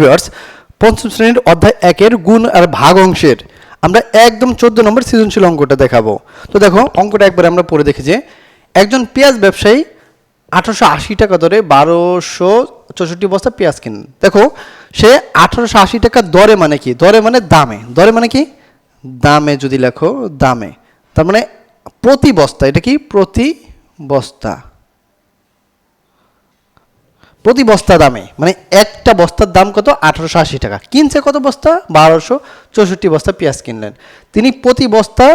Viewers পঞ্চম শ্রেণীর অধ্যায় 1-এর গুণ আর ভাগ অংশের আমরা একদম 14 নম্বর সৃজনশীল অঙ্কটা দেখাবো। তো দেখো অঙ্কটা একবার আমরা পড়ে দেখি যে একজন পেঁয়াজ ব্যবসায়ী 1880 টাকা দরে 1264 বস্তা পেঁয়াজ কিনেন। দেখো সে 1880 টাকা দরে মানে কি? দরে মানে দামে। দরে মানে কি? দামে যদি লেখো দামে, তার মানে প্রতি বস্তা। এটা কি? প্রতি বস্তা। প্রতি বস্তা দামে মানে একটা বস্তার দাম কত? 1880 টাকা। কিনছে কত বস্তা? 1264 বস্তা পেঁয়াজ কিনলেন। তিনি প্রতি বস্তা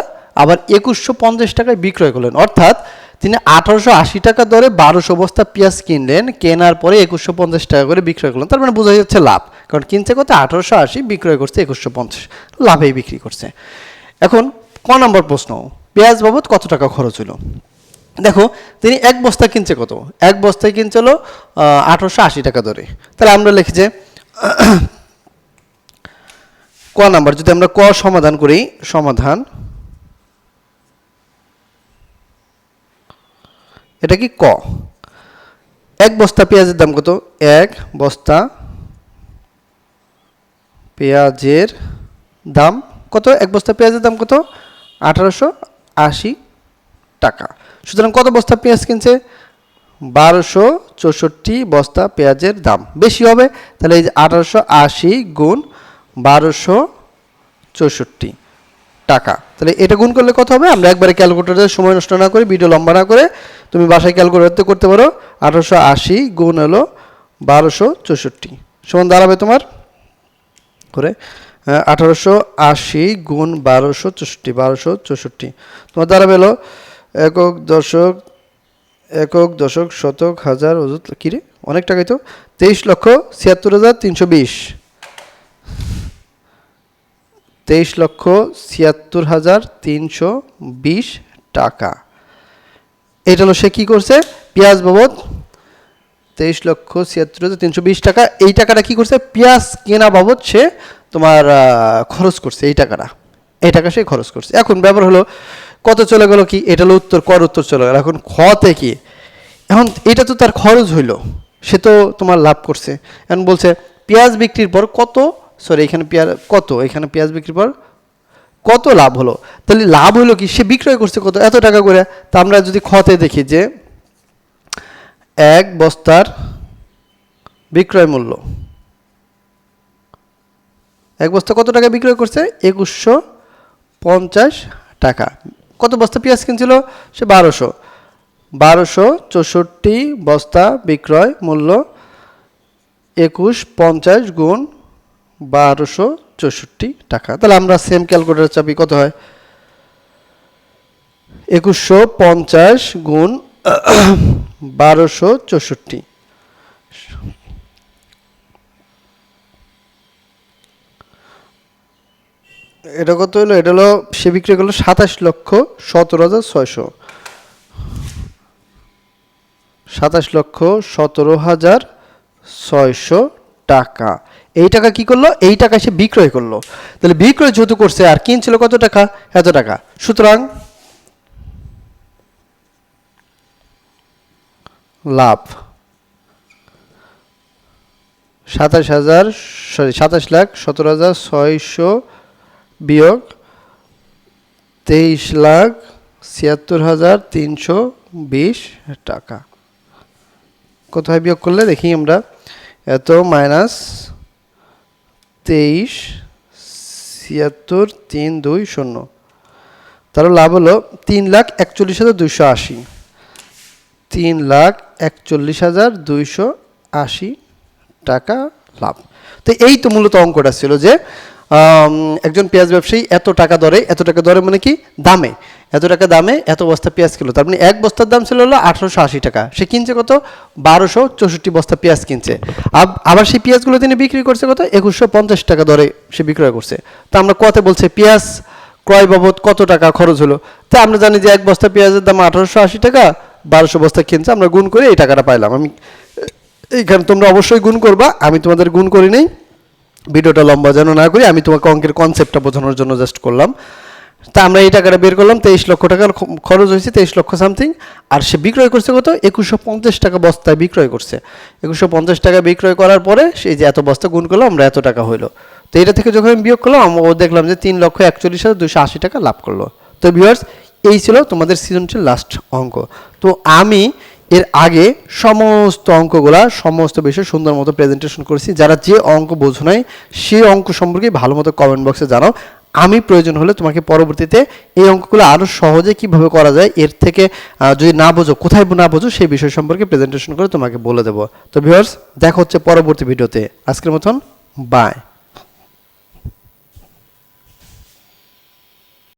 আবার 2150 টাকায় বিক্রয় করলেন। অর্থাৎ তিনি 1880 টাকা দরে 1200 বস্তা পেঁয়াজ কিনলেন, কেনার পরে 2150 টাকা করে বিক্রয় করলেন। তার মানে বোঝা যাচ্ছে লাভ, কারণ কিনছে কত? 1880, বিক্রয় করছে 2150, লাভেই বিক্রি করছে। এখন ক নম্বর প্রশ্ন, পেঁয়াজ বাবদ কত টাকা খরচ হলো? দেখো তিনি এক বস্তা কিনছে কত? এক বস্তায় কিনছিল 1880 টাকা ধরে। তাহলে আমরা লিখি যে ক নাম্বার, যদি আমরা ক সমাধান করি, সমাধান এটা কি? ক এক বস্তা পেঁয়াজের দাম কত? এক বস্তা পেঁয়াজের দাম কত? এক বস্তা পেঁয়াজের দাম কত? 1880 টাকা। সুতরাং কত বস্তা পেঁয়াজ কিনছে? 1264 বস্তা পেঁয়াজের দাম বেশি হবে। তাহলে এই যে 1880 গুণ 1264 টাকা, তাহলে এটা গুণ করলে কত হবে? আমরা একবারে ক্যালকুলেটরে সময় নষ্ট না করে, ভিডিও লম্বা না করে তুমি বাসায় ক্যালকুলেটর করতে পারো। 1880 গুণ হলো 1264 সমান দাঁড়াবে তোমার করে 1880 গুণ 1264 তোমার দাঁড়াবে হলো একক দশক শতক হাজার অযুত কিরে অনেক টাকাই তো, 23,76,320, 23,76,320 টাকা। এটা হলো সে কি করছে? পেঁয়াজ বাবদ 23,76,320 টাকা। এই টাকাটা কি করছে? পেঁয়াজ কেনা বাবদ সে তোমার খরচ করছে। এই টাকা সে খরচ করছে। এখন ব্যাপার হলো কত চলে গেল কি? এটা হলো উত্তর, কর উত্তর চলে গেল। এখন খ থেকে এখন এটা তো তার খরচ হইল, সে তো তোমার লাভ করছে। এখন বলছে পেঁয়াজ বিক্রির পর কত, সরি এখানে এখানে পেঁয়াজ বিক্রির পর কত লাভ হলো। তাহলে লাভ হলো কি? সে বিক্রয় করছে কত? এত টাকা করে। তা আমরা যদি খতে দেখি যে এক বস্তার বিক্রয় মূল্য, এক বস্তা কত টাকা বিক্রয় করছে? 2150 টাকা। কত বস্তা পেঁয়াজ কিনছিল সে? 1264 বস্তা বিক্রয় মূল্য 2150 গুণ 1264 টাকা। তাহলে আমরা সেম ক্যালকুলেটর চাপি, কত হয়? 2150 গুণ 1264, এটা কত হলো? এটা হলো সে বিক্রি করলো 27,17,600, 27,17,600 টাকা। এই টাকা কি করলো? এই টাকা সে বিক্রয় করলো। তাহলে বিক্রয় যেহেতু করছে আর কিনছিল কত টাকা? এত টাকা। সুতরাং লাভ 27,17,600 বিয়োগ 23,76,320 টাকা। কোথায় বিয়োগ করলে দেখি আমরা? এত মাইনাস 23,76,320, তাহলে লাভ হলো 3,41,280, 3,41,280 টাকা লাভ। তো এই তো মূলত অঙ্কটা ছিল যে একজন পেঁয়াজ ব্যবসায়ী এত টাকা দরে মানে কি? দামে, এত টাকা দামে এত বস্তা পেঁয়াজ কিনলো। তার মানে এক বস্তার দাম ছিল হলো 1880 টাকা। সে কিনছে কত? 1264 বস্তা পেঁয়াজ কিনছে। আবার সেই পেঁয়াজগুলো তিনি বিক্রি করছে কত? 2150 টাকা দরে সে বিক্রয় করছে। তো আমরা কত বলছে পেঁয়াজ ক্রয় বাবদ কত টাকা খরচ হলো? তা আমরা জানি যে এক বস্তা পেঁয়াজের দাম 1880 টাকা, 1200 বস্তা কিনছে, আমরা গুণ করে এই টাকাটা পাইলাম। আমি এইখানে তোমরা অবশ্যই গুণ করবা, আমি তোমাদের গুণ করি নেই, ভিডিওটা লম্বা যেন না করি, আমি তোমাকে অঙ্কের কনসেপ্টটা বোঝানোর জন্য জাস্ট করলাম। তা আমরা এই টাকাটা বের করলাম, 23 লক্ষ টাকা খরচ হয়েছে, 23 লক্ষ সামথিং। আর সে বিক্রয় করছে কত? 2150 টাকা বস্তায় বিক্রয় করছে। 2150 টাকা বিক্রয় করার পরে সেই যে এত বস্তা গুণ করলো, আমরা এত টাকা হইলো। তো এটা থেকে যখন আমি বিয়োগ করলাম, আমরা দেখলাম যে 3,41,280 টাকা লাভ করলো। তো ভিউয়ার্স, এই ছিল তোমাদের সৃজনশীল লাস্ট অঙ্ক। তো আমি এর আগে সমস্ত অঙ্কগুলা সমস্ত বিষয় সুন্দর মতো প্রেজেন্টেশন করেছি। যারা যে অঙ্ক বোঝো নাই সেই অঙ্ক সম্পর্কে ভালো মতো কমেন্ট বক্সে জানাও। আমি প্রয়োজন হলে তোমাকে পরবর্তীতে এই অঙ্কগুলো আরও সহজে কিভাবে করা যায়, এর থেকে যদি না বোঝো, কোথায় না বোঝো, সেই বিষয় সম্পর্কে প্রেজেন্টেশন করে তোমাকে বলে দেবো। তো ভিউয়ার্স, দেখা হচ্ছে পরবর্তী ভিডিওতে। আজকের মতন বাই।